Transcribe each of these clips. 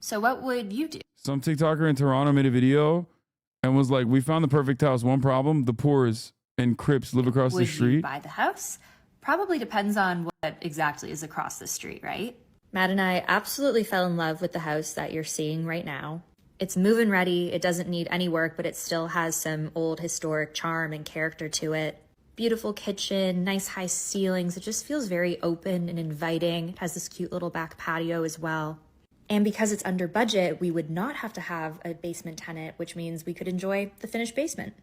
So what would you do? Some TikToker in Toronto made a video and was like, we found the perfect house. One problem, the poors and Crips live across the street. Would you buy the house? Probably depends on what exactly is across the street, right? Matt and I absolutely fell in love with the house that you're seeing right now. It's move-in ready, it doesn't need any work, but it still has some old historic charm and character to it. Beautiful kitchen, nice high ceilings, it just feels very open and inviting. It has this cute little back patio as well. And because it's under budget, we would not have to have a basement tenant, which means we could enjoy the finished basement.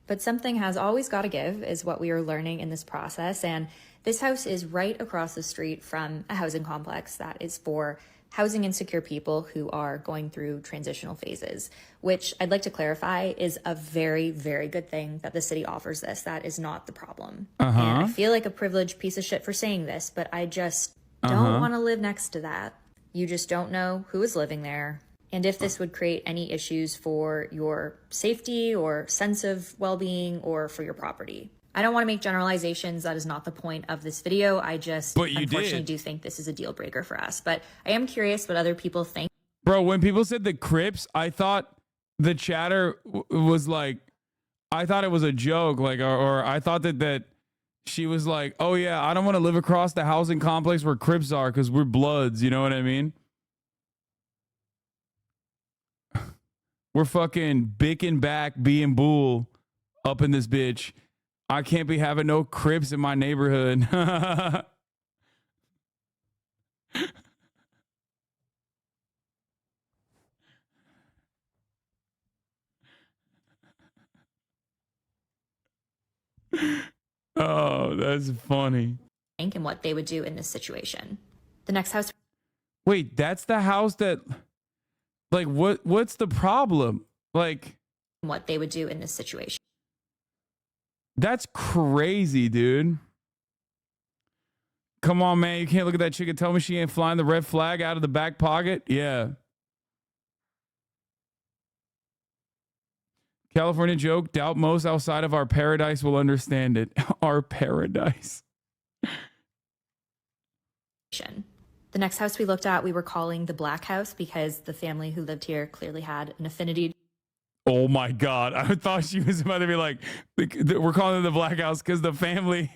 But something has always got to give is what we are learning in this process. And this house is right across the street from a housing complex that is for housing insecure people who are going through transitional phases, which I'd like to clarify is a very, very good thing that the city offers this. That is not the problem. And I feel like a privileged piece of shit for saying this, but I just don't want to live next to that. You just don't know who is living there. And if this would create any issues for your safety or sense of well-being or for your property. I don't want to make generalizations. That is not the point of this video. I just unfortunately do think this is a deal breaker for us. But I am curious what other people think. Bro, when people said the Crips, I thought the chatter was like, I thought it was a joke. Like, or I thought that she was like, oh yeah, I don't want to live across the housing complex where Crips are because we're Bloods. You know what I mean? We're fucking bicking back, being bull up in this bitch. I can't be having no Crips in my neighborhood. Oh, that's funny. And what they would do in this situation. The next house. Wait, that's the house that, like, what's the problem? Like, what they would do in this situation. That's crazy, dude. Come on, man. You can't look at that chick and tell me she ain't flying the red flag out of the back pocket. Yeah. California joke. Doubt most outside of our paradise will understand it. Our paradise. The next house we looked at, we were calling the Black House because the family who lived here clearly had an affinity. Oh my God. I thought she was about to be like, we're calling it the Black House because the family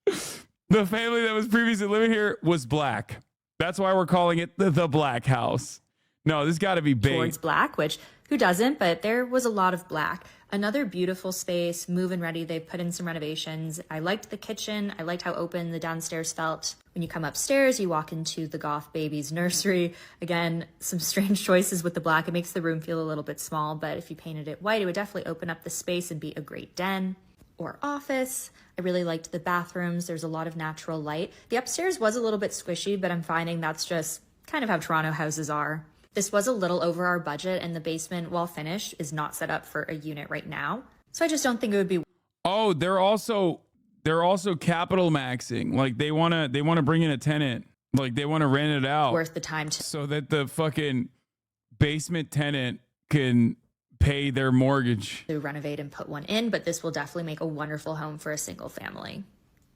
that was previously living here was black. That's why we're calling it the Black House. No, this got to be bait. Towards black, which who doesn't, but there was a lot of black. Another beautiful space, move-in ready. They put in some renovations. I liked the kitchen. I liked how open the downstairs felt. When you come upstairs, you walk into the Goth Baby's nursery. Again, some strange choices with the black. It makes the room feel a little bit small, but if you painted it white, it would definitely open up the space and be a great den or office. I really liked the bathrooms. There's a lot of natural light. The upstairs was a little bit squishy, but I'm finding that's just kind of how Toronto houses are. This was a little over our budget, and the basement, while finished, is not set up for a unit right now. So I just don't think it would be. Oh, they're also capital maxing. Like they wanna bring in a tenant. Like they want to rent it out. Worth the time to. So that the fucking basement tenant can pay their mortgage. To renovate and put one in, but this will definitely make a wonderful home for a single family.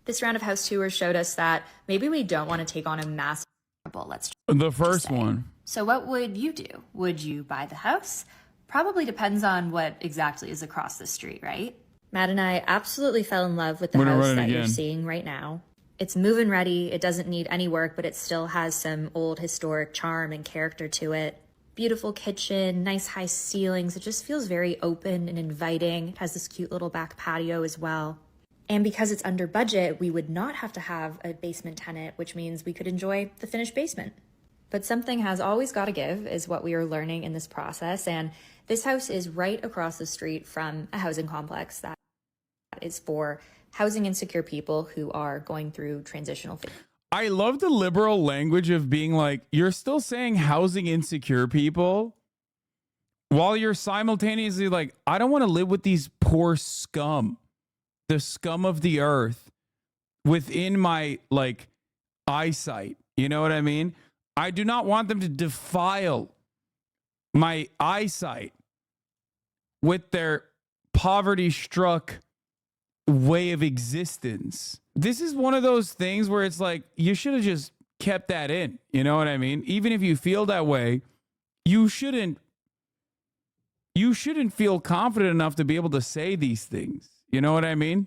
This round of house tours showed us that maybe we don't want to take on a massive. Let's the first one. So what would you do? Would you buy the house? Probably depends on what exactly is across the street, right? Matt and I absolutely fell in love with the house that you're seeing right now. It's move-in ready. It doesn't need any work, but it still has some old historic charm and character to it. Beautiful kitchen, nice high ceilings. It just feels very open and inviting. It has this cute little back patio as well. And because it's under budget, we would not have to have a basement tenant, which means we could enjoy the finished basement. But something has always got to give is what we are learning in this process. And this house is right across the street from a housing complex that is for housing insecure people who are going through transitional phases. I love the liberal language of being like, you're still saying housing insecure people while you're simultaneously like, I don't want to live with these poor scum. The scum of the earth within my like eyesight. You know what I mean? I do not want them to defile my eyesight with their poverty struck way of existence. This is one of those things where it's like, you should have just kept that in. You know what I mean? Even if you feel that way, you shouldn't feel confident enough to be able to say these things. You know what I mean?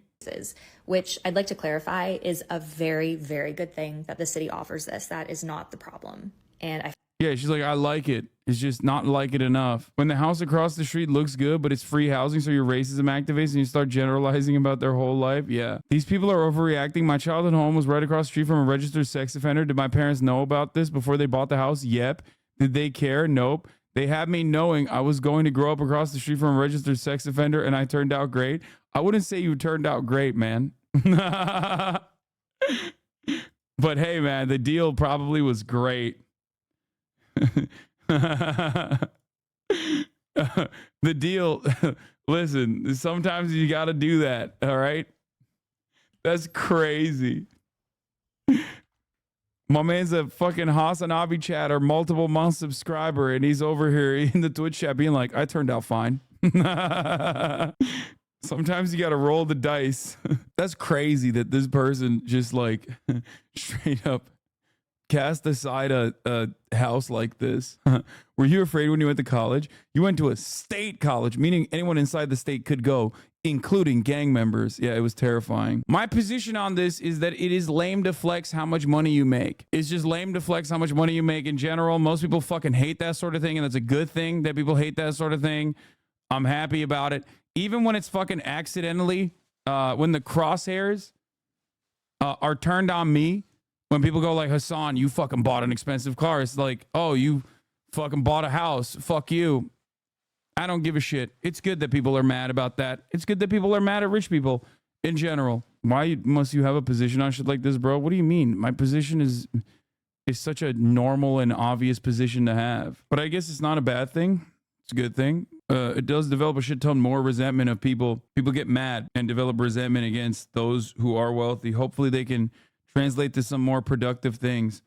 Which I'd like to clarify is a very, very good thing that the city offers this. That is not the problem. And yeah, she's like, I like it. It's just not like it enough. When the house across the street looks good, but it's free housing, so your racism activates and you start generalizing about their whole life. Yeah. These people are overreacting. My childhood home was right across the street from a registered sex offender. Did my parents know about this before they bought the house? Yep. Did they care? Nope. They had me knowing I was going to grow up across the street from a registered sex offender, and I turned out great. I wouldn't say you turned out great, man. But hey, man, the deal probably was great. The deal, listen, sometimes you got to do that. All right. That's crazy. My man's a fucking HasanAbi chatter, multiple month subscriber, and he's over here in the Twitch chat being like, I turned out fine. Sometimes you got to roll the dice. That's crazy that this person just like straight up cast aside a house like this. Were you afraid when you went to college? You went to a state college, meaning anyone inside the state could go, including gang members. Yeah, it was terrifying. My position on this is that it is lame to flex how much money you make. It's just lame to flex how much money you make in general. Most people fucking hate that sort of thing, and that's a good thing that people hate that sort of thing. I'm happy about it. Even when it's fucking accidentally, when the crosshairs are turned on me, when people go like, Hasan, you fucking bought an expensive car. It's like, oh, you fucking bought a house. Fuck you. I don't give a shit. It's good that people are mad about that. It's good that people are mad at rich people in general. Why must you have a position on shit like this, bro? What do you mean? My position is such a normal and obvious position to have. But I guess it's not a bad thing. It's a good thing. It does develop a shit ton more resentment of people. People get mad and develop resentment against those who are wealthy. Hopefully they can translate to some more productive things.